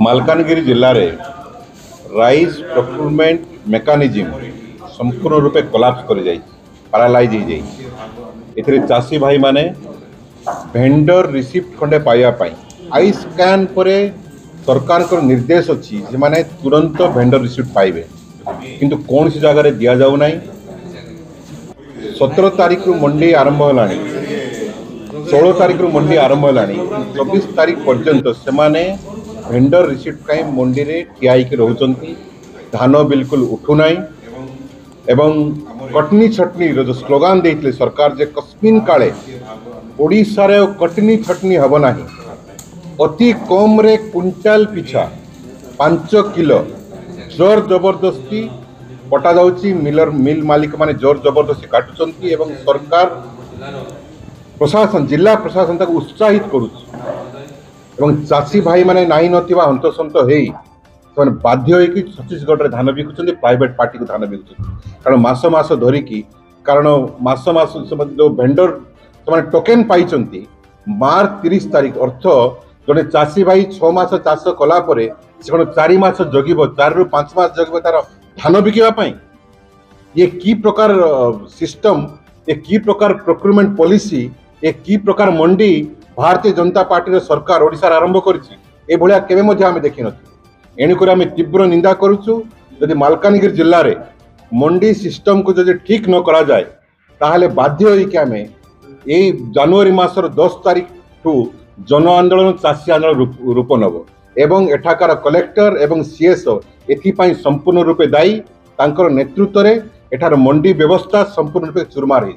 मालकानगिरी जिले में rice procurement mechanism संपूर्ण रूपे कोलाप्स कर पैरालाइज हो जाए। चाषी भाई माने भेंडर रिसिप्ट खंडे पाइबापी आई स्कैन पर सरकार को निर्देश अच्छी से तुरंत भेंडर रिसिप्ट पाइबे किंतु कौन सी जगह दि जाऊना। 17 तारीख रु मंडी आरंभ होगा, 16 तारीख रु मंडी आरंभ होगा, 24 तारीख पर्यंत से भेंडर रिसिप्ट कहीं मंडी रे ठिया रोचंती। धान बिल्कुल उठुना एवं कटनी छटनी जो स्लोगान देते सरकार जे कस्मिन काले ओडिशा रे कटनी छटनी हब ना, अति कम रे क्विंटाल पिछा 5 किलो जोर जबरदस्ती कटा जाउची। मिल मालिक माने जोर जबरदस्ती काटुचंती एवं सरकार प्रशासन जिला प्रशासन तक उत्साहित करुच्ची एवं चाषी भाई माने नाई नथिबा हंतसंत हेई से बाध्य होइकि छत्तीसगढ़ रे धान बिकुचंती, प्राइवेट पार्टी को धान बिकुचंती। कारण मास धरिकी कारण मास जो भेंडर से टोकेन पाइचंती मार्च 30 तारीख अर्थ जड़े चाषी भाई 6 मास चाष कला परे से 4 मास जगिब, 4 रु 5 मास जगिब तार धान बिकिबा। ये की प्रकार सिस्टम, ये की प्रकार प्रोक्यूरमेंट पॉलिसी, ये की प्रकार मंडी भारतीय जनता पार्टी सरकार ओडिशा आरंभ करिछि केबे मध्ये आमे देखि नथि। एणुक आमे तीव्र निंदा करूछु। यदि मालकानगिरी जिल्ला रे मंडी सिस्टम को जदि ठीक न करा जाए ताहले बाध्य होइकि आमे एई जनवरी मासर 10 तारीख ठू जन आंदोलन चाषी आंदोलन रूप नब एवं एठाकार कलेक्टर एवं सीएसओ एथिपाई संपूर्ण रूपे दायी। तांकर नेतृत्व रे एठार मंडी व्यवस्था संपूर्ण रूपे चुरमार हो।